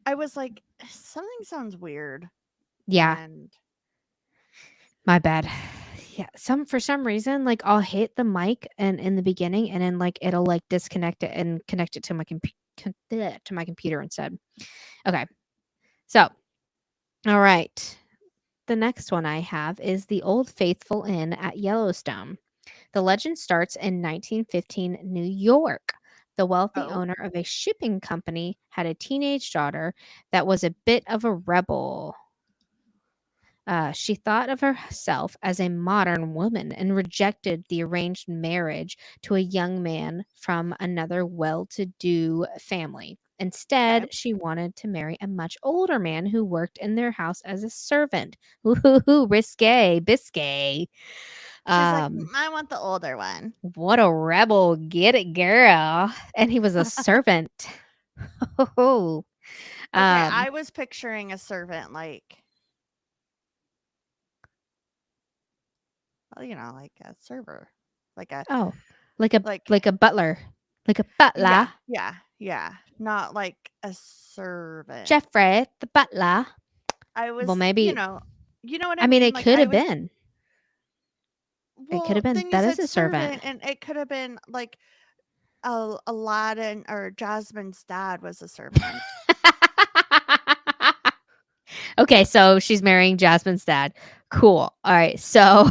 I was like, something sounds weird. Yeah, And my bad. Yeah, for some reason, like, I'll hit the mic and in the beginning, and then, like, it'll, like, disconnect it and connect it to my to my computer instead. Okay. So, all right. The next one I have is the Old Faithful Inn at Yellowstone. The legend starts in 1915 New York. The wealthy oh, owner of a shipping company had a teenage daughter that was a bit of a rebel. She thought of herself as a modern woman and rejected the arranged marriage to a young man from another well to do family. okay. Instead, she wanted to marry a much older man who worked in their house as a servant. Ooh, risque, bisque. She's like, Um, I want the older one. what a rebel. Get it, girl. And he was a servant. Oh, Okay, um, I was picturing a servant like, well, like a server, like a oh, like a like like a butler, like a butler. yeah, not like a servant. Jeffrey, the butler. I Well, was, maybe you know what I I mean, mean? it Like could I have was been. It could well, have been. then you That is said a servant. servant and it could have been like Aladdin or Jasmine's dad was a servant. Okay, so she's marrying Jasmine's dad. Cool. All right, so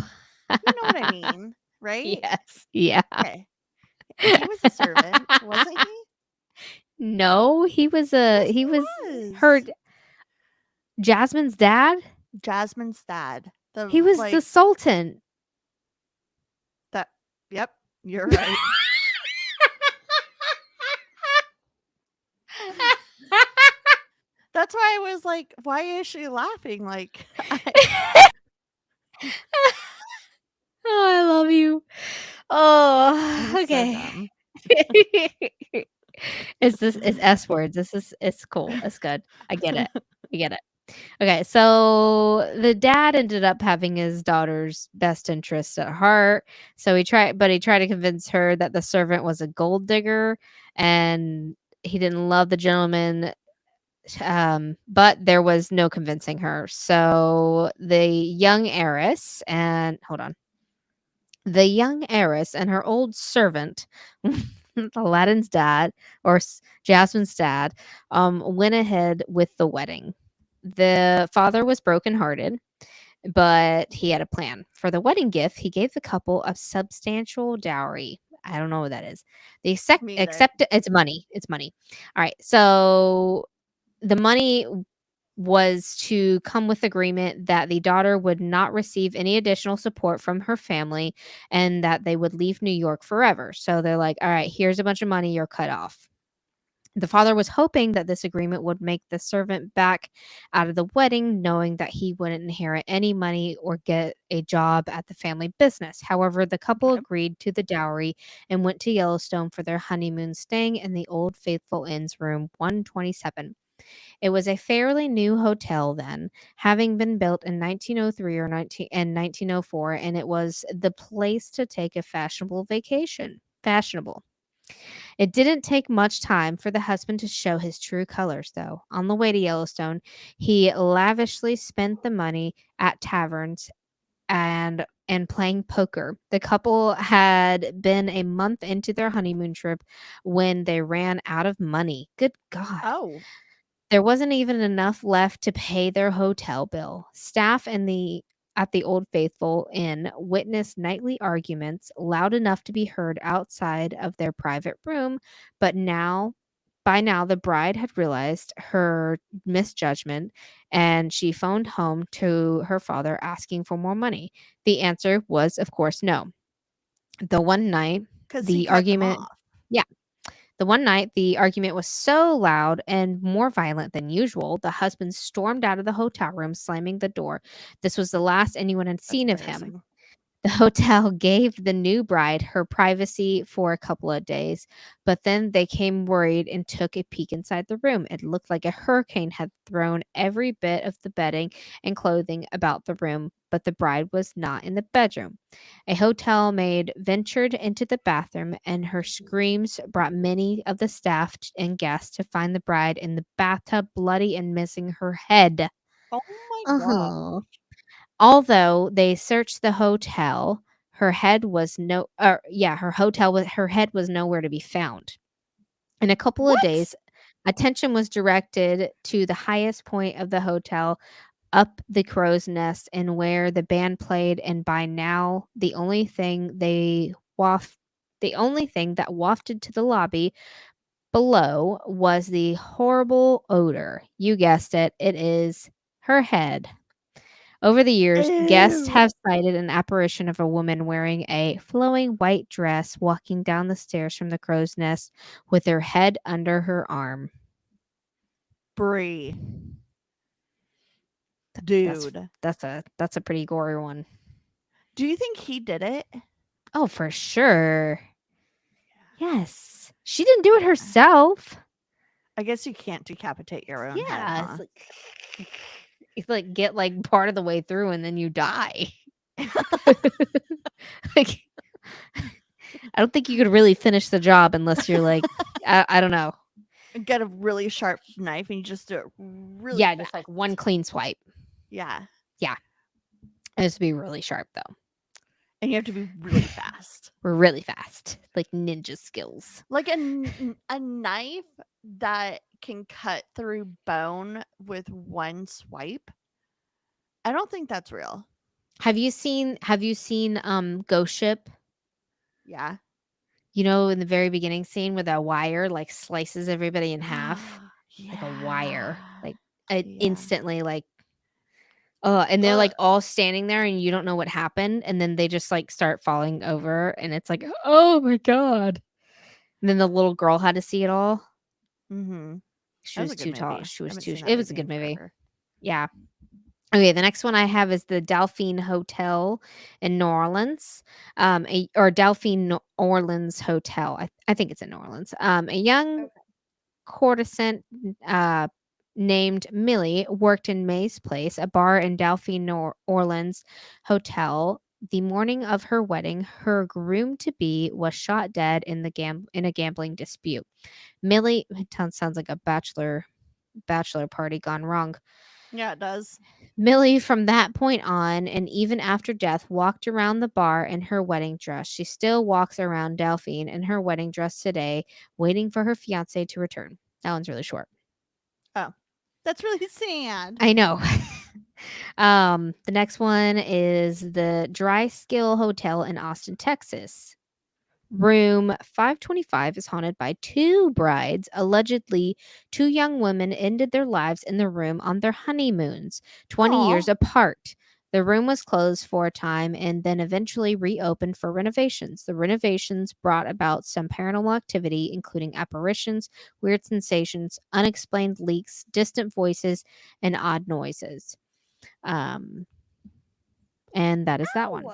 You know what I mean, right? yes, yeah. Okay. He was a servant, wasn't he? No, Yes, he was he her was. Jasmine's dad. Jasmine's dad. He was the Sultan. That yep, you're right. That's why I was like, why is she laughing? Like Oh, I love you. I'm Oh, so okay. dumb. It's S words. It's cool. It's good. I get it. I get it. Okay, so the dad ended up having his daughter's best interests at heart. So he tried to convince her that the servant was a gold digger and he didn't love the gentleman. But there was no convincing her. So the young heiress and her old servant, Aladdin's dad or Jasmine's dad, went ahead with the wedding. The father was brokenhearted, but he had a plan. For the wedding gift, he gave the couple a substantial dowry. I don't know what that is. They Me either. accept it's money. It's money. All right. So the money was to come with agreement that the daughter would not receive any additional support from her family and that they would leave New York forever. So they're like, all right, here's a bunch of money, you're cut off. The father was hoping that this agreement would make the servant back out of the wedding, knowing that he wouldn't inherit any money or get a job at the family business. However, the couple Okay. agreed to the dowry and went to Yellowstone for their honeymoon, staying in the Old Faithful Inn's room 127. It was a fairly new hotel then, having been built in 1903 or 1904, and it was the place to take a fashionable vacation. Fashionable. It didn't take much time for the husband to show his true colors, though. On the way to Yellowstone, he lavishly spent the money at taverns and playing poker. The couple had been a month into their honeymoon trip when they ran out of money. Good God. Oh, There wasn't even enough left to pay their hotel bill. Staff at the Old Faithful Inn witnessed nightly arguments loud enough to be heard outside of their private room, but by now the bride had realized her misjudgment and she phoned home to her father asking for more money. The answer was of course no. The one night because he the cut them argument off. yeah, the one night, the argument was so loud and more violent than usual, the husband stormed out of the hotel room, slamming the door. This was the last anyone had That's seen of him. embarrassing. The hotel gave the new bride her privacy for a couple of days, but then they came worried and took a peek inside the room. It looked like a hurricane had thrown every bit of the bedding and clothing about the room, but the bride was not in the bedroom. A hotel maid ventured into the bathroom, and her screams brought many of the staff and guests to find the bride in the bathtub, bloody and missing her head. Oh my god. Uh-huh. Although they searched the hotel, her head was nowhere to be found. In a couple of What? days, attention was directed to the highest point of the hotel, up the crow's nest, and where the band played, and by now the only thing that wafted to the lobby below was the horrible odor. You guessed it, it is her head. Over the years, guests Ew. have cited an apparition of a woman wearing a flowing white dress walking down the stairs from the crow's nest with her head under her arm. Brie. That's Dude. that's a pretty gory one. Do you think he did it? Oh, for sure. Yes. She didn't do it herself. I guess you can't decapitate your own head, Yeah, huh? it's like get like part of the way through and then you die. Like I don't think you could really finish the job unless you're like I don't know. Get a really sharp knife and you just do it really Yeah, fast. just like one clean swipe. Yeah. It has to be really sharp though. And you have to be really fast. We're really fast, like ninja skills. Like a knife that can cut through bone with one swipe. I don't think that's real. Have you seen Ghost Ship? Yeah. You know, in the very beginning scene where that wire like slices everybody in half, like a wire, like it Yeah. instantly like and they're like all standing there and you don't know what happened and then they just like start falling over and it's like, "Oh my god." And then the little girl had to see it all. Mm-hmm. She That was was a too good tall. movie. She I was haven't too seen that it was a movie good in movie. forever. Yeah. Okay, the next one I have is the Delphine Hotel in New Orleans, or Delphine Orleans Hotel. I think it's in New Orleans. A young courtesan uh, named Millie worked in May's Place, a bar in Delphine, Orleans Hotel. The morning of her wedding, her groom to be was shot dead in a gambling dispute. Millie, it sounds like a bachelor party gone wrong. Yeah, it does. Millie, from that point on, and even after death, walked around the bar in her wedding dress. She still walks around Delphine in her wedding dress today, waiting for her fiance to return. That one's really short. Oh. That's really sad. I know. The next one is the Dry Skill Hotel in Austin, Texas. Room 525 is haunted by two brides. Allegedly, two young women ended their lives in the room on their honeymoons, 20 years Aw. apart. The room was closed for a time and then eventually reopened for renovations. The renovations brought about some paranormal activity, including apparitions, weird sensations, unexplained leaks, distant voices, and odd noises. Um, and that is that one.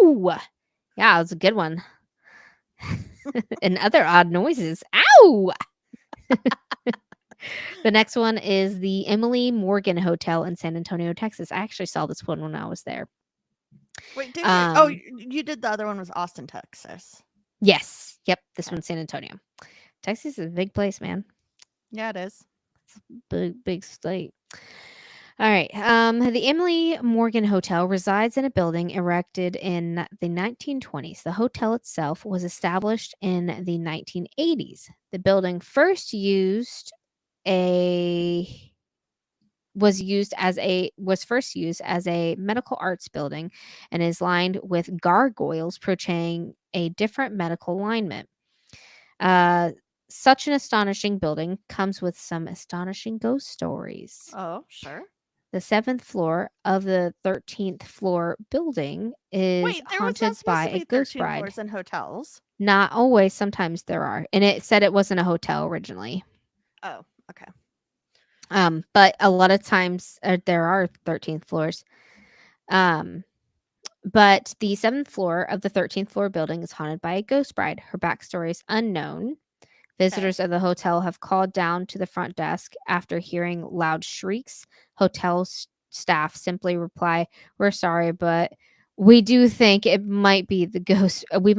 Ow! Yeah, it was a good one. And other odd noises. Ow! The next one is the Emily Morgan Hotel in San Antonio, Texas. I actually saw this one when I was there. Wait, did you? Oh, Um, you did the other one was Austin, Texas. yes. Yep. This Okay. one's San Antonio. Texas is a big place, man. Yeah, it is. Big state. All right. The Emily Morgan Hotel resides in a building erected in the 1920s. The hotel itself was established in the 1980s. The building a was first used as a medical arts building and is lined with gargoyles portraying a different medical alignment. Uh, Such an astonishing building comes with some astonishing ghost stories. Oh, sure. The 7th floor of the 13th floor building is Wait, there was haunted not supposed by to a be ghost 13 bride. floors in hotels. Not always, sometimes there are. And it said it wasn't a hotel originally. Oh, okay. But a lot of times there are 13th floors. Um, But the 7th floor of the 13th floor building is haunted by a ghost bride. Her backstory is unknown. Visitors of the hotel have called down to the front desk after hearing loud shrieks. Hotel staff simply reply, "We're sorry, but we do think it might be the ghost. We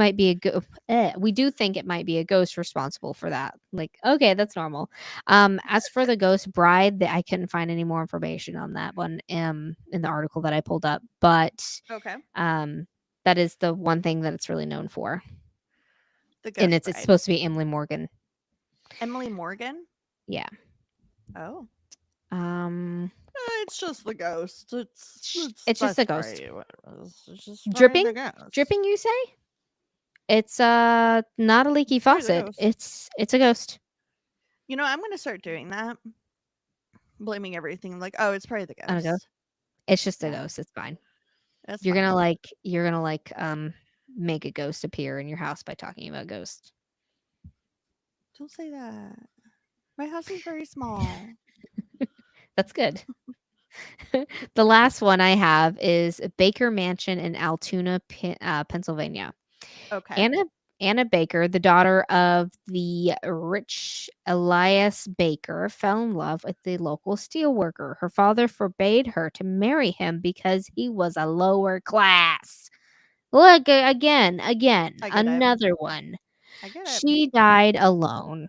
do think it might be a ghost responsible for that." Like, okay, that's normal. As for the ghost bride, I couldn't find any more information on that one in the article that I pulled up, but Okay. that is the one thing that it's really known for, The and Ghost it's Bride. supposed to be Emily Morgan. Emily Morgan? Yeah. Oh. Um, It's just the ghost. it's just a that's ghost. right, what it was. It's just probably Dripping? the ghost. Dripping, you say? It's not a leaky Probably the faucet. ghost. It's a ghost. You know, I'm gonna start doing that. Blaming everything like, oh, it's probably the On a ghost. ghost. It's just a Yeah. ghost. It's fine. That's You're fine. gonna make a ghost appear in your house by talking about ghosts. Don't say that. My house is very small. That's good. The last one I have is Baker Mansion in Altoona, Pennsylvania. Okay. Anna Baker, the daughter of the rich Elias Baker, fell in love with the local steelworker. Her father forbade her to marry him because he was a lower class. Look, again, I get it. another one. I get it. She died alone.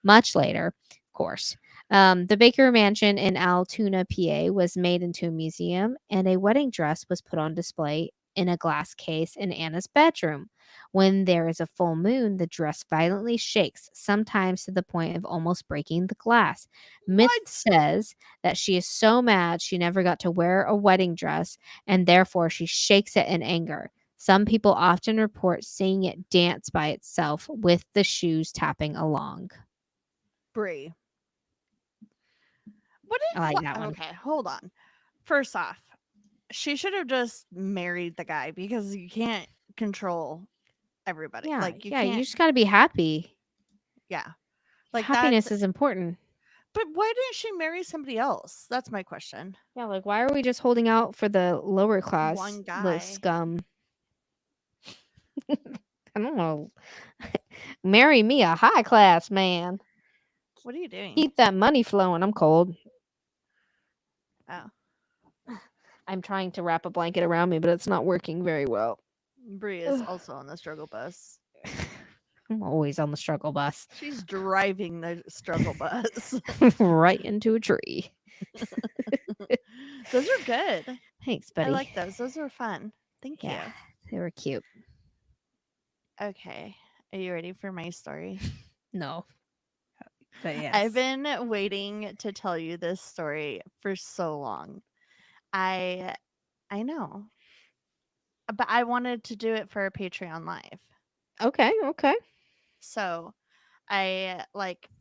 Much later, of course. The Baker Mansion in Altoona, PA, was made into a museum, and a wedding dress was put on display in a glass case in Anna's bedroom. When there is a full moon, the dress violently shakes, sometimes to the point of almost breaking the glass. Myth What? says that she is so mad she never got to wear a wedding dress, and therefore she shakes it in anger. Some people often report seeing it dance by itself with the shoes tapping along. Brie. What I like that one. Okay, hold on. First off, she should have just married the guy because you can't control everybody. Yeah, Like you yeah, you can't. just got to be happy. Yeah. Like Happiness that's. is important. But why didn't she marry somebody else? That's my question. Yeah, like why are we just holding out for the lower class, One the guy. scum? I don't know. Marry me a high class man. What are you doing? Keep that money flowing. I'm cold. Oh, I'm trying to wrap a blanket around me, but it's not working very well. Brie is also on the struggle bus. I'm always on the struggle bus. She's driving the struggle bus. Right into a tree. Those are good. Thanks, buddy. I like those. Those were fun. Thank Yeah, they were cute. you. Okay. Are you ready for my story? No. But yes. I've been waiting to tell you this story for so long. I know. But I wanted to do it for a Patreon live. Okay. So I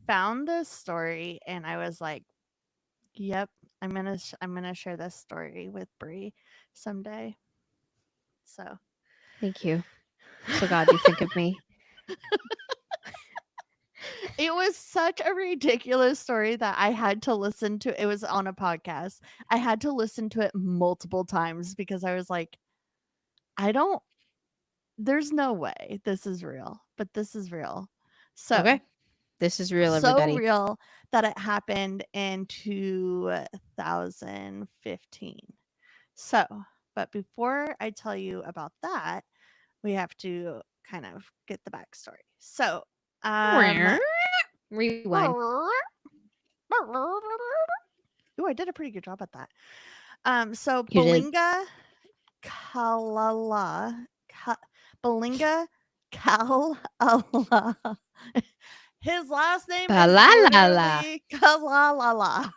found this story and I was like, yep, I'm gonna share this story with Brie someday. So Thank you. So glad you think of me. it was such a ridiculous story that I had to listen to. It was on a podcast. I had to listen to it multiple times because I was like, there's no way this is real, but this is real. So Okay. This is real, so everybody. real that it happened in 2015. So, but before I tell you about that, we have to kind of get the backstory. So, Rewind. Ooh, I did a pretty good job at that. So You did. Belinga Belinga Kalala. His last name is Ba-la-la-la. literally Kalala.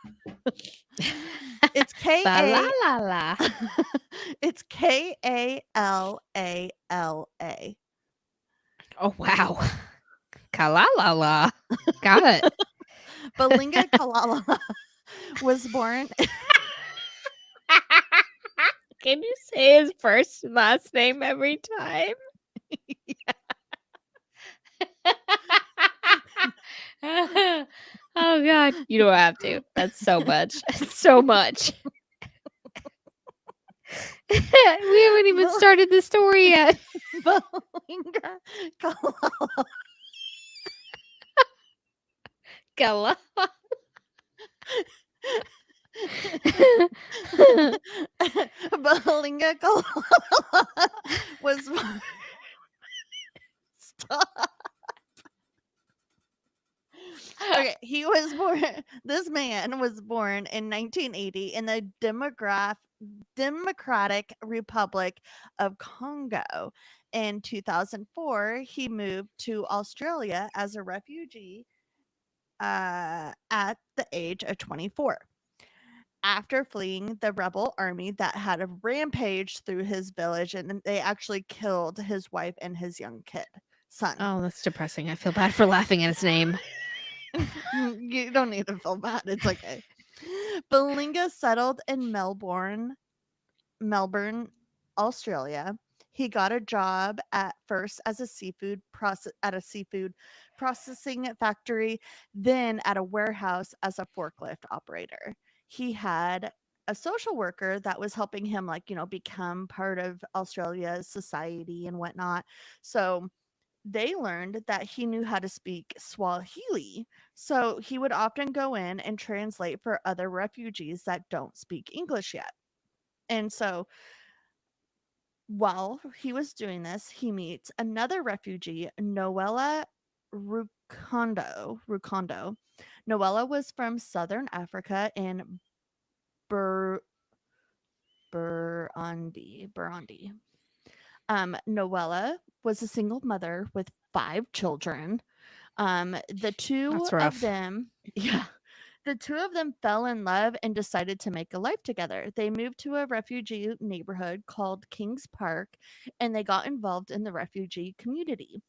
It's Ba-la-la-la. It's Kalala. Oh, wow. Kalalala. Got it. Belinga Kalala was born. Can you say his first and last name every time? Oh, God. You don't have to. That's so much. So much. We haven't even Bel- started the story yet. Belinga Kalala Gala. Belinga Kalala was Stop. Okay, he was born. This man was born in 1980 in the Democratic Republic of Congo. In 2004, he moved to Australia as a refugee at the age of 24. After fleeing the rebel army that had a rampage through his village, and they actually killed his wife and his young son. Oh, that's depressing. I feel bad for laughing at his name. You don't need to feel bad. It's okay. Belinga settled in Melbourne, Australia. He got a job at first as a seafood processing factory, then at a warehouse as a forklift operator. He had a social worker that was helping him, like, become part of Australia's society and whatnot. So they learned that he knew how to speak Swahili. So he would often go in and translate for other refugees that don't speak English yet. And so while he was doing this, he meets another refugee, Noella Rukondo. Noella was from Southern Africa in Bur- Burundi. Noella was a single mother with 5 children. The two That's of rough. them, yeah, the two of them fell in love and decided to make a life together. They moved to a refugee neighborhood called Kings Park, and they got involved in the refugee community.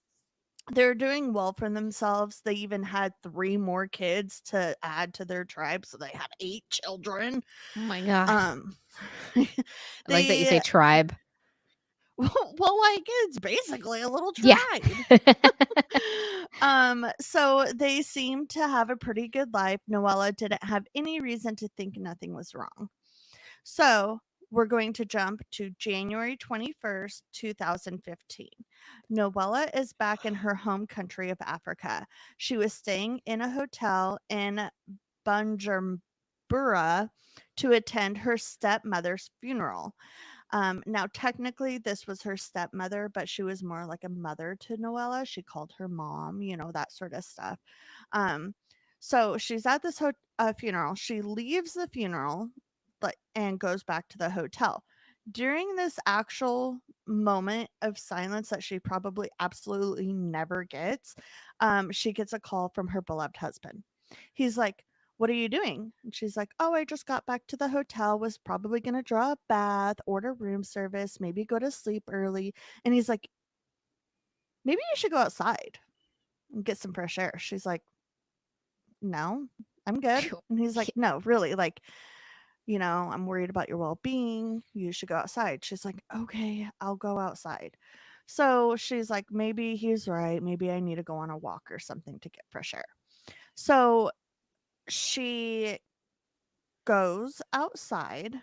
They're doing well for themselves. They even had 3 more kids to add to their tribe, so they had 8 children. Oh my god. Um, I like that you say they tribe. well, like, it's basically a little Yeah. tribe. So they seemed to have a pretty good life. Noella didn't have any reason to think nothing was wrong. So we're going to jump to January 21st, 2015. Noella is back in her home country of Africa. She was staying in a hotel in Bujumbura to attend her stepmother's funeral. Now, technically, this was her stepmother, but she was more like a mother to Noella. She called her mom, that sort of stuff. Um, so she's at this funeral. She leaves the funeral, and goes back to the hotel. During this actual moment of silence that she probably absolutely never gets, she gets a call from her beloved husband. He's like, "What are you doing?" And she's like, "Oh, I just got back to the hotel, was probably going to draw a bath, order room service, maybe go to sleep early." And he's like, "Maybe you should go outside and get some fresh air." She's like, "No, I'm good." And he's like, "No, really, like, I'm worried about your well being. You should go outside." She's like, "Okay, I'll go outside." So she's like, "Maybe he's right. Maybe I need to go on a walk or something to get fresh air." So she goes outside,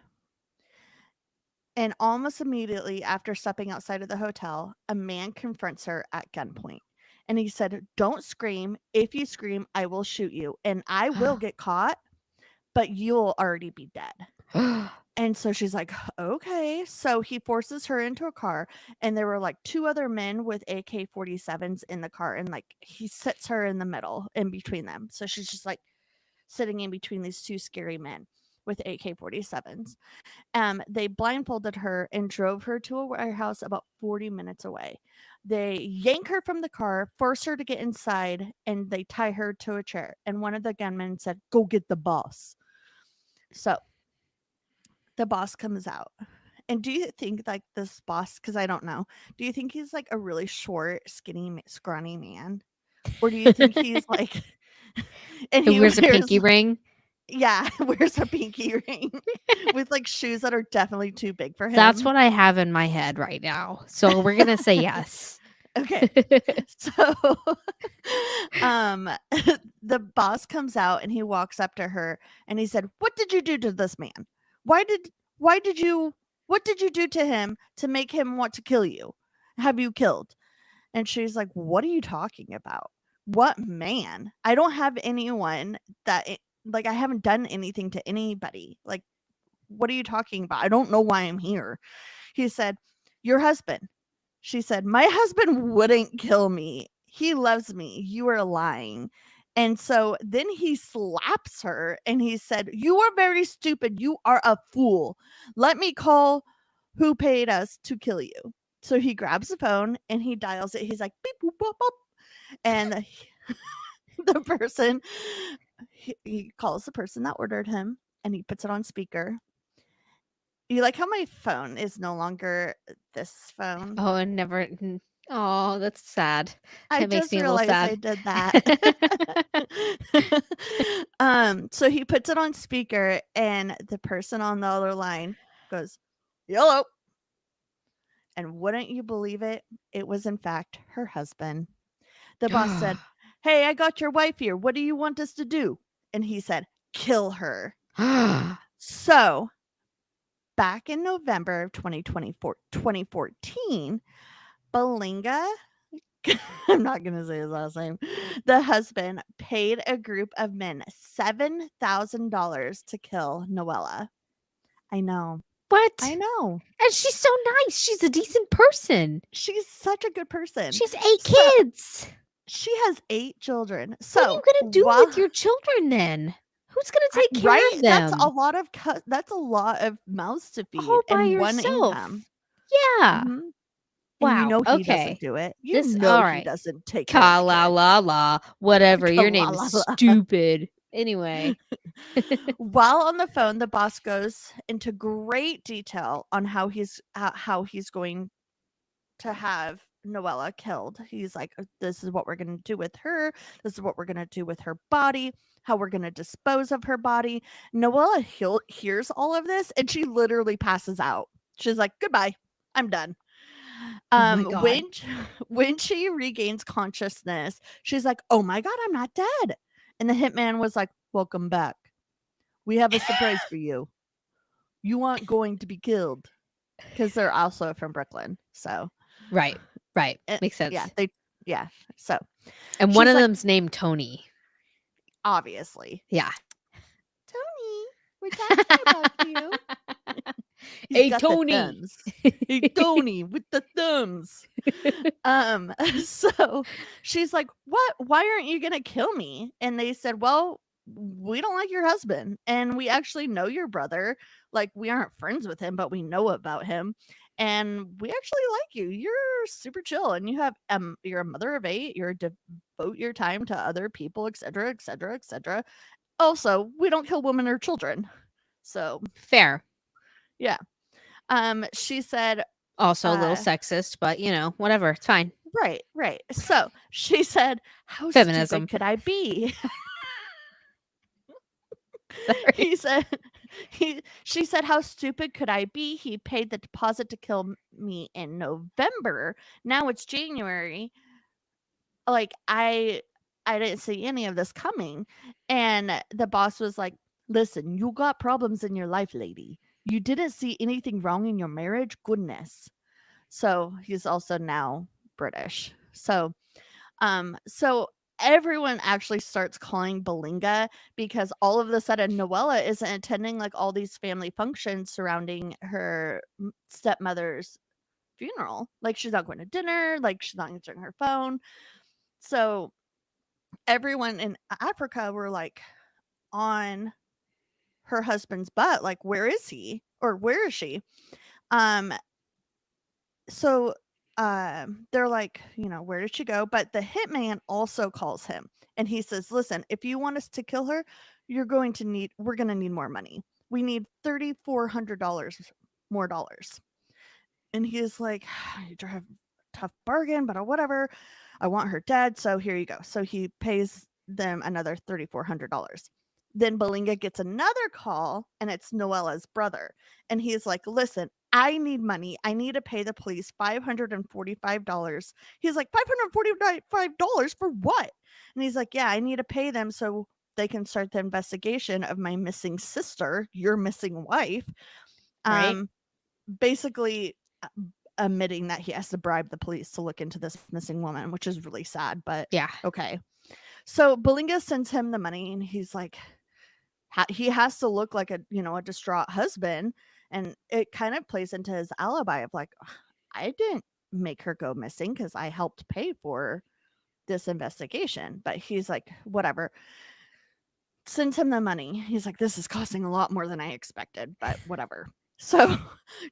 and almost immediately after stepping outside of the hotel, a man confronts her at gunpoint. And he said, "Don't scream. If you scream, I will shoot you, and I will get caught, but you'll already be dead." And so she's like, "Okay." So he forces her into a car, and there were like 2 other men with AK-47s in the car, and like he sits her in the middle in between them. So she's just like sitting in between these 2 scary men with AK-47s. They blindfolded her and drove her to a warehouse about 40 minutes away. They yank her from the car, force her to get inside, and they tie her to a chair. And one of the gunmen said, "Go get the boss." So the boss comes out. And do you think, like, this boss, because I don't know, do you think he's like a really short, skinny, scrawny man? Or do you think he's like, and Who he wears a wears, pinky ring? yeah, wears a pinky ring with like shoes that are definitely too big for That's him? what I have in my head right now. So we're gonna say yes. Okay. So, um, the boss comes out and he walks up to her and he said, "What did you do to this man? Why did you What did you do to him to make him want to kill you? Have you killed?" And she's like, "What are you talking about? What man? I don't have anyone that like, I haven't done anything to anybody. Like, what are you talking about? I don't know why I'm here." He said, "Your husband." She said, "My husband wouldn't kill me. He loves me. You are lying." And so then he slaps her and he said, "You are very stupid. You are a fool. Let me call who paid us to kill you." So he grabs the phone and he dials it. He's like, "Beep, boop, boop, boop." And the person, he calls the person that ordered him and he puts it on speaker. You like how my phone is no longer this phone? Oh, and oh, that's sad. I It makes just me a little realized I sad. did that. So he puts it on speaker and the person on the other line goes, "Hello." And wouldn't you believe it? It was in fact her husband. The boss said, "Hey, I got your wife here. What do you want us to do?" And he said, "Kill her." So back in November of 2014, Belinga, I'm not going to say his last name, the husband paid a group of men $7,000 to kill Noella. I know. What? I know. And she's so nice. She's a decent person. She's such a good person. She has 8 So- kids. She has 8 children. What are So you gonna do with your children then? Who's gonna take care right? of them? That's a lot of mouths to feed All by and one yourself. income. Yeah. Mhm. And you Wow. know he Okay. doesn't do it. You This know all he right. doesn't take care Ka of the la kids. la la. Whatever. Your name is Ka-la-la-la. stupid. Anyway. While on the phone, the boss goes into great detail on how he's going to have Noella killed. He's like, "This is what we're going to do with her. This is what we're going to do with her body. How we're going to dispose of her body." Noella hears all of this and she literally passes out. She's like, "Goodbye. I'm done." Oh my God. When she regains consciousness, she's like, "Oh my God, I'm not dead." And the hitman was like, "Welcome back. We have a surprise for you. You aren't going to be killed." Because they're also from Brooklyn. So, Right. Makes sense. yeah. So, And one she's of like, them's named Tony. obviously, Yeah. "Tony, we're talking about you." He's Hey, got the Tony. thumbs. Hey, Tony with the thumbs. So she's like, "What? Why aren't you gonna kill me?" And they said, "Well, we don't like your husband, and we actually know your brother. Like, we aren't friends with him, but we know about him, and we actually like you. You're super chill, and you have you're a mother of 8. You're devote your time to other people, etc., etc., etc. Also, we don't kill women or children." So Fair. yeah. She said, Also a little sexist, but whatever. It's fine. right. So she said, "How Feminism. stupid could I be?" Sorry. She said, "How stupid could I be? He paid the deposit to kill me in November. Now it's January. Like, I didn't see any of this coming." And the boss was like, "Listen, you got problems in your life, lady. You didn't see anything wrong in your marriage? Goodness." So he's also now British. So everyone actually starts calling Belinga because all of a sudden Noella isn't attending like all these family functions surrounding her stepmother's funeral. Like, she's not going to dinner, like she's not answering her phone. So everyone in Africa were like on her husband's butt, like, where is he? Or where is she? Um so they're like, "Where did she go?" But the hitman also calls him and he says, "Listen, if you want us to kill her, we're going to need more money. We need $3,400 more dollars." And he's like, "You drive a tough bargain, but whatever. I want her dead, so here you go." So he pays them another $3,400. Then Belinga gets another call, and it's Noella's brother. And he's like, "Listen, I need money. I need to pay the police $545." He's like, "$545 for what?" And he's like, "Yeah, I need to pay them so they can start the investigation of my missing sister, your missing wife." Right. Um, basically admitting that he has to bribe the police to look into this missing woman, which is really sad, but Yeah. okay. So Belinga sends him the money and he's like, he has to look like a, a distraught husband. And it kind of plays into his alibi of like, I didn't make her go missing because I helped pay for this investigation. But he's like, whatever. Sends him the money. He's like, this is costing a lot more than I expected, but whatever. So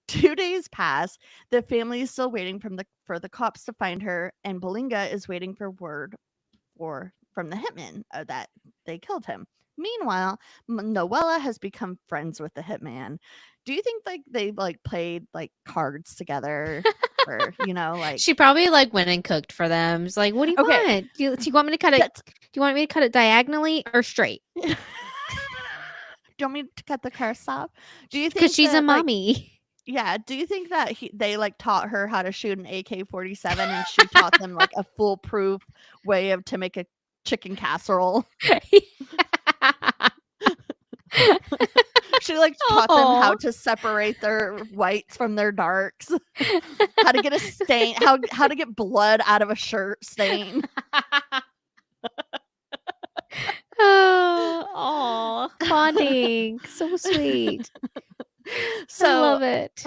2 days pass. The family is still waiting for the cops to find her, and Belinga is waiting for word from the hitman that they killed him. Meanwhile, Noella has become friends with the hitman. Do you think like they like played like cards together, or like She probably like went and cooked for them. It's like, what do you okay? want? Do you want me to cut it? That's Do you want me to cut it diagonally or straight? do you want me to cut the curse off? Do you Because think she's a that like mommy. yeah? Do you think that they like taught her how to shoot an AK-47 and she taught them like a foolproof way to make a chicken casserole? She like taught them how to separate their whites from their darks, how to get a stain, how to get blood out of a shirt stain. Oh, bonding. So sweet. I So love it.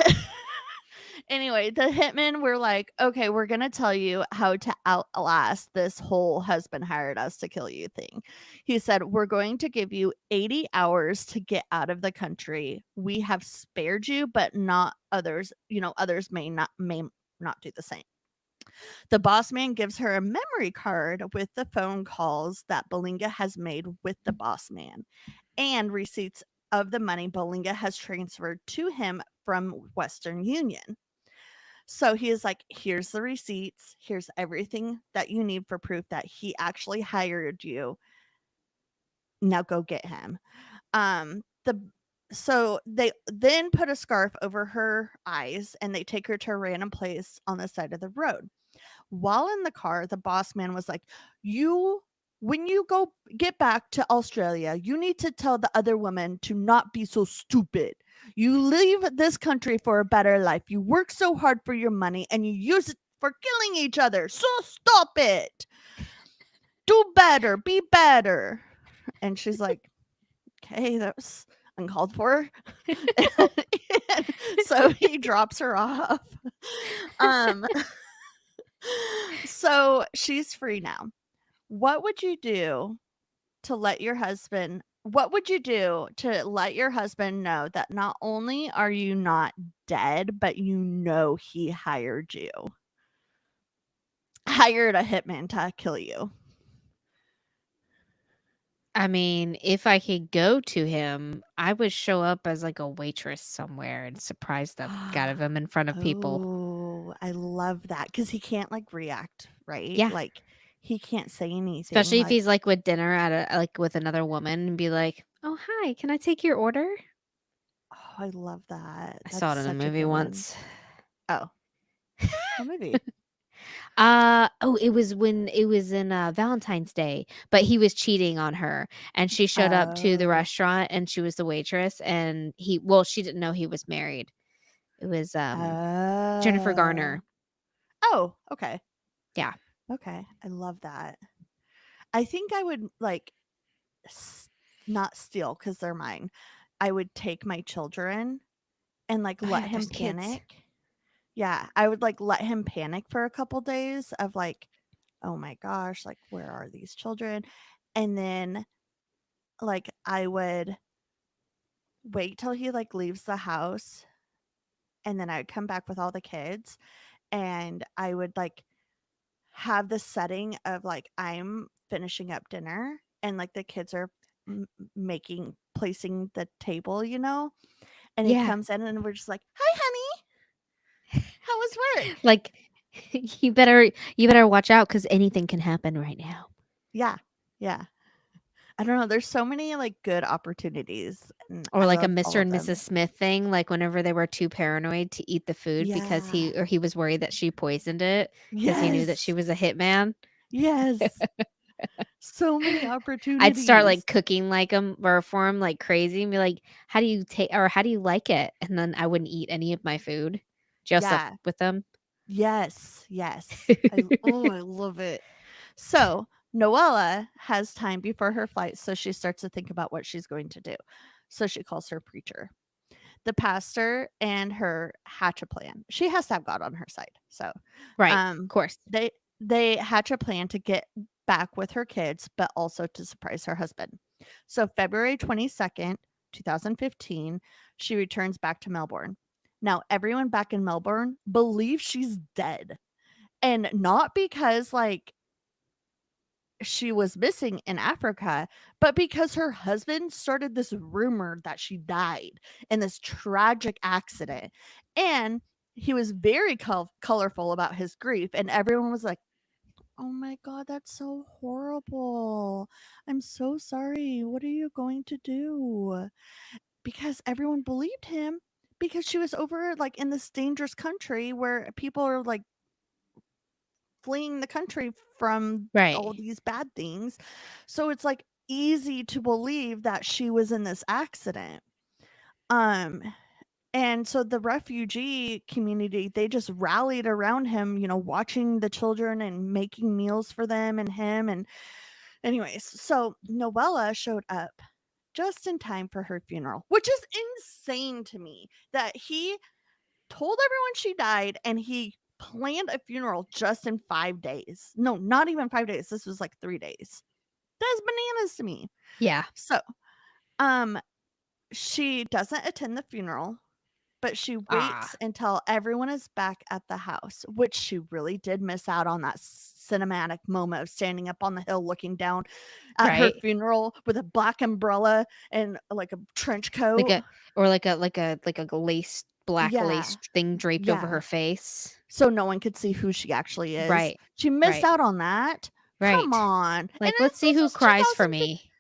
anyway, the hitmen were like, okay, we're going to tell you how to outlast this whole husband hired us to kill you thing. He said, we're going to give you 80 hours to get out of the country. We have spared you, but not others. Others may not do the same. The boss man gives her a memory card with the phone calls that Belinga has made with the boss man and receipts of the money Belinga has transferred to him from Western Union. So he is like, here's the receipts. Here's everything that you need for proof that he actually hired you. Now go get him. So they then put a scarf over her eyes and they take her to a random place on the side of the road. While in the car, the boss man was like, when you go get back to Australia, you need to tell the other women to not be so stupid. You leave this country for a better life. You work so hard for your money and you use it for killing each other. So stop it. Do better. Be better. And she's like, okay, that was uncalled for. So he drops her off. So she's free now. What would you do to let your husband know that not only are you not dead, but he hired you? Hired a hitman to kill you. I mean, if I could go to him, I would show up as like a waitress somewhere and surprise the out of him in front of people. Oh, I love that because he can't like react, right? Yeah. Like he can't say anything. Especially if like, he's like with dinner at with another woman and be like, "Oh, hi, can I take your order?" oh, I love that. I saw it in a movie once. Oh. What movie? It was when it was in Valentine's Day, but he was cheating on her and she showed up to the restaurant and she was the waitress and she didn't know he was married. It was Jennifer Garner. Oh, okay. Yeah. Okay. I love that. I think I would like not steal because they're mine. I would take my children and like let him panic. Kids. Yeah, I would like let him panic for a couple days of like, oh my gosh, like where are these children? And then like I would wait till he like leaves the house and then I'd come back with all the kids and I would like have the setting of like I'm finishing up dinner and like the kids are placing the table, and he comes in and we're just like, hi honey, how was work? Like you better watch out because anything can happen right now. Yeah I don't know, there's so many like good opportunities, or like a Mr. and Mrs. Smith thing, like whenever they were too paranoid to eat the food because he was worried that she poisoned it because he knew that she was a hitman. Yes. So many I'd start, opportunities. like, cooking like 'em or for him like crazy and be like, "How do you take or how do you like it?" And then I wouldn't eat any of my food just up Yeah. with them. Yes. Yes. I love it. So, Noella has time before her flight, so she starts to think about what she's going to do. So she calls her preacher. The pastor and her hatch a plan. She has to have God on her side. So, Right, of um, course. they hatch a plan to get back with her kids, but also to surprise her husband. So, February 22nd, 2015, she returns back to Melbourne. Now, everyone back in Melbourne believes she's dead. And not because like she was missing in Africa, but because her husband started this rumor that she died in this tragic accident. And he was very colorful about his grief. And everyone was like, oh my God, that's so horrible. I'm so sorry. What are you going to do? Because everyone believed him because she was over like in this dangerous country where people are like fleeing the country from all Right. these bad things. So it's like easy to believe that she was in this accident. Um and so the refugee community, they just rallied around him, watching the children and making meals for them and him. And anyways, so Noella showed up just in time for her funeral, which is insane to me that he told everyone she died and he planned a funeral just in 5 days. No, not even 5 days. This was like 3 days. That's bananas to me. Yeah. So, um, she doesn't attend the funeral, but she waits Ah, until everyone is back at the house, which she really did miss out on that cinematic moment of standing up on the hill looking down at her right. funeral with a black umbrella and like a trench Like coat. a or like a lace black Yeah. lace thing draped over Yeah. her face. So no one could see who she actually is. Right. She missed Right. out on that. Come Right. on. And Like, let's see this who was cries for 2015. me.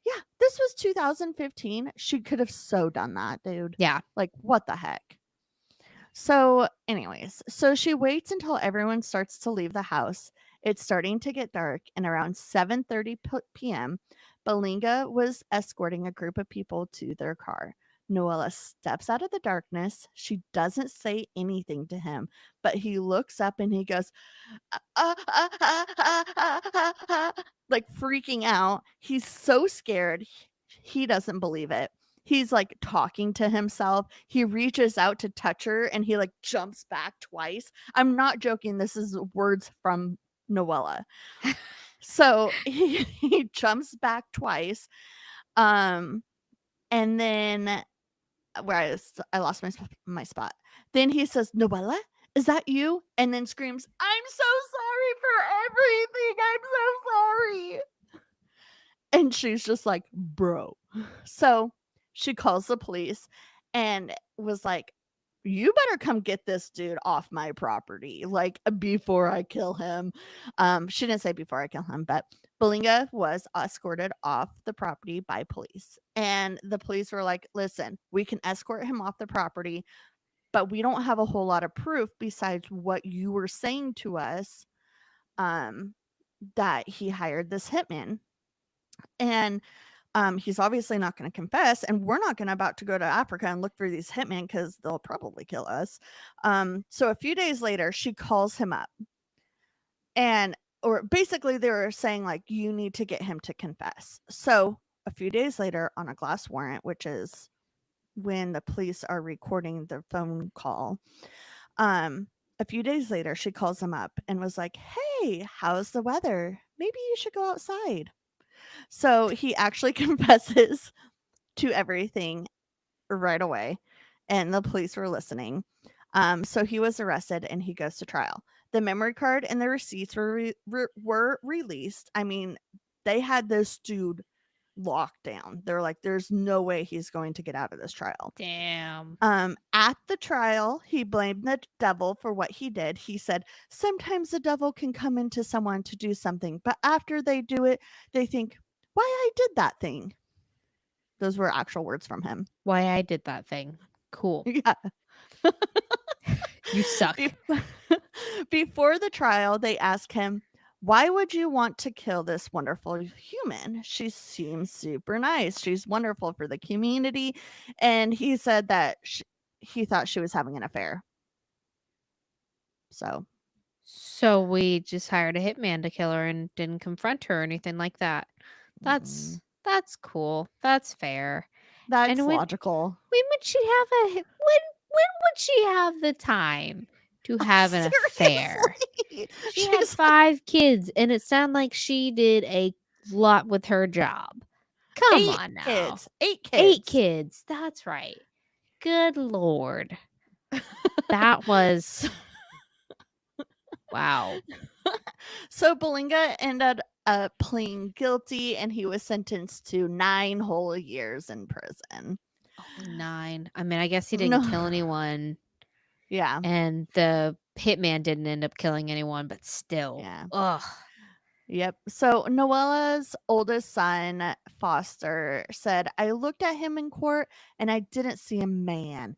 Yeah, this was 2015. She could have so done that, dude. Yeah. Like, what the heck? So, anyways, so she waits until everyone starts to leave the house. It's starting to get dark, and around 7:30 p.m., Belinga was escorting a group of people to their car. Noella steps out of the darkness. She doesn't say anything to him, but he looks up and he goes, like freaking out. He's so scared. He doesn't believe it. He's like talking to himself. He reaches out to touch her and he like jumps back twice. I'm not joking. This is words from Noella. So he jumps back twice. Um, and then I lost my spot. Then he says, "Noella, is that you?" And then screams, "I'm so sorry for everything. I'm so sorry." And she's just like, "Bro." So she calls the police and was like, "You better come get this dude off my property, like before I kill him." She didn't say before I kill him, but Belinga was escorted off the property by police. And the police were like, "Listen, we can escort him off the property, but we don't have a whole lot of proof besides what you were saying to us, um, that he hired this hitman." And he's obviously not going to confess, and we're not going to about to go to Africa and look for these hitmen because they'll probably kill us. So a few days later, she calls him up, and or basically they were saying like, you need to get him to confess. So a few days later, on a glass warrant, which is when the police are recording the phone call, um, a few days later, she calls him up and was like, "Hey, how's the weather? Maybe you should go outside." So he actually confesses to everything right away, and the police were listening. So he was arrested and he goes to trial. The memory card and the receipts were released. I mean, they had this dude locked down. They're like, "There's no way he's going to get out of this trial." Damn. At the trial, he blamed the devil for what he did. He said, "Sometimes the devil can come into someone to do something, but after they do it, they think, 'Why I did that thing.'" Those were actual words from him. Why I did that thing. Cool. Yeah. You suck. Bef- Before the trial, they asked him, Why would you want to kill this wonderful human? She seems super nice. She's wonderful for the community." And he said that he thought she was having an affair. So, So we just hired a hitman to kill her and didn't confront her or anything like that. mm, That's cool. That's fair. that's And logical. when would she have when would she have the time to have an affair? Seriously. She had She's 5 kids, and it sounded like she did a lot with her job. Come 8 on now. kids. 8 8 kids. kids, that's right. Good lord. That was wow. So Belinga ended up pleading guilty, and he was sentenced to 9 whole years in prison. Only 9. I mean, I guess he didn't kill No. anyone, Yeah. and the hitman didn't end up killing anyone, but still. Yeah. Ugh. Yep. So Noella's oldest son, Foster, said, "I looked at him in court and I didn't see a man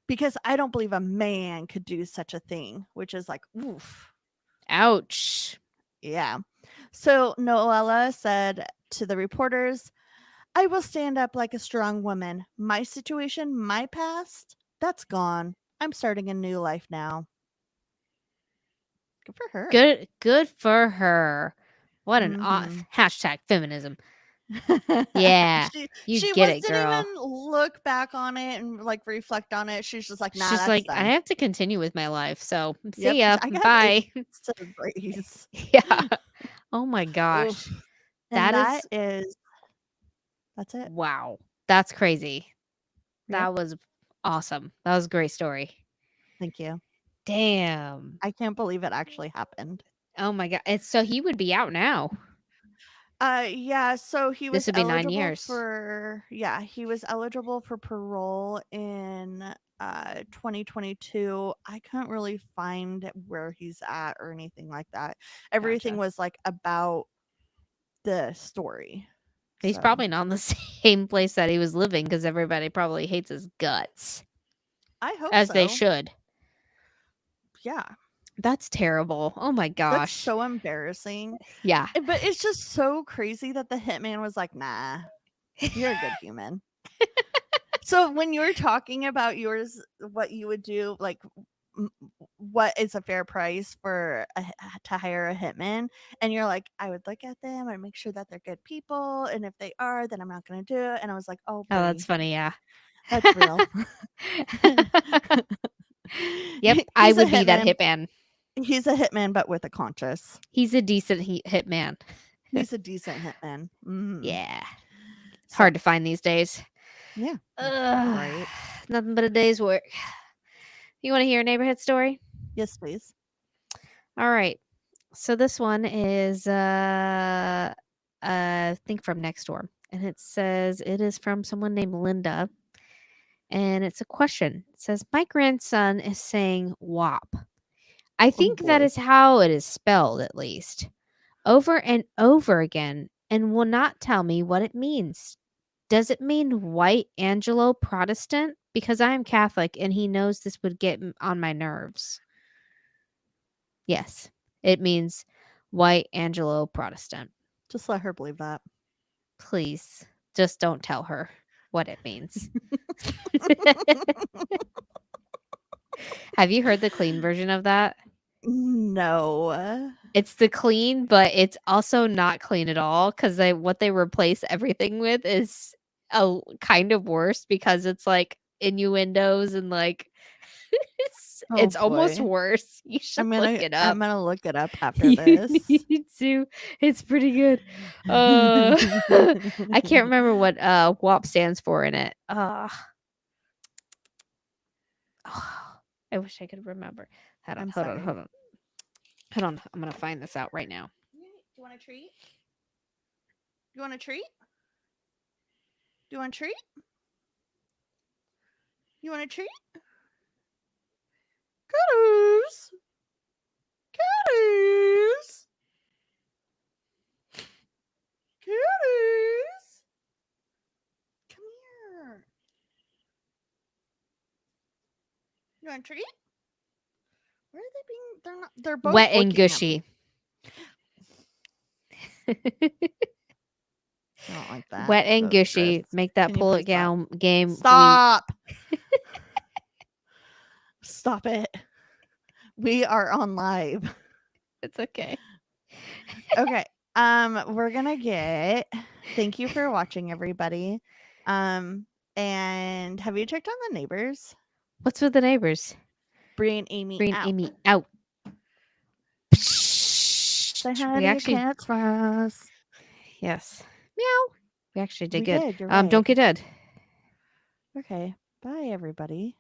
because I don't believe a man could do such a thing," which is like, oof. Ouch. Yeah. So Noella said to the reporters, "I will stand up like a strong woman. My situation, my past, that's gone. I'm starting a new life now." Good for her. Good for her. What an Mhm. hashtag feminism. Yeah. she You she get it, didn't girl. even look back on it and like reflect on it. She's just like, "Nah, She's that's like, I done." have to continue with my life, so see Yep. ya. I got 8 Bye. to raise. Yeah. Oh my Oof. gosh. And That is that's it. wow. That's crazy. Yep. That was awesome. That was a great story. Thank you. Damn. I can't believe it actually happened. Oh my god. It's so he would be out now. Yeah, so This would be 9 years. he was eligible for parole in 2022. I couldn't really find where he's at or anything like that. Everything Gotcha. was like about the story. He's So, probably not in the same place that he was living because everybody probably hates his guts, I hope as they so. should. Yeah. That's terrible. Oh my That's gosh. so embarrassing. Yeah. But it's just so crazy that the hitman was like, "Nah, you're a good human." So when you were talking about yours, what you would do, like what is a fair price for to hire a hitman, and you're like, "I would look at them and make sure that they're good people, and if they are, then I'm not going to do it." And I was like, "Oh, Oh, that's Brie, funny, yeah. that's real." Yep, I He's a would be that hitman. hitman. He's a hitman, but with a conscience. He's a decent hitman. He's a decent hitman. Yeah. It's So hard to find these days. yeah, Ugh, right. nothing but a day's work. You wanna hear a neighborhood story? Yes, please. Alright. So this one is, I think from next door, and it says it is from someone named Linda, and it's a question. It says, "My grandson is saying WAP. I Oh think that boy. is how it is spelled, at least, over and over again, and will not tell me what it means. Does it mean white Angelo Protestant? Because I am Catholic and he knows this would get on my nerves." Yes, it means white Angelo Protestant. Just let her believe that. Please, just don't tell her what it means. Have you heard the clean version of that? No. It's the clean, but it's also not clean at all because what they replace everything with is kind of worse because it's like innuendos and like Oh it's almost boy. worse. You should look it I'm up. gonna look it up after You this. need to. It's pretty good. I can't remember what WAP stands for in it. I wish I could remember. Hold on, I'm hold on, sorry. hold on. Hold on. I'm gonna find this out right now. Do you want a treat? You want a treat? Do you want a treat? You want a treat? Cuddles. Cuddles. Cuddles. Come here. You want a treat? Where are they being? They're not. They're both Wet and looking at me. gushy. I don't like that. Wet and That's gushy. gross. Make that Can you pull please it down game week. stop? Stop it. We are on live. It's okay. Okay. We're gonna get. Thank you for watching, everybody. And have you checked on the neighbors? What's with the neighbors? Bree and Amy Bring out. Amy out. Say hi We to actually, your cats for us. yes. Meow. We actually did We good. did. You're right. Don't get dead. Okay. Bye, everybody.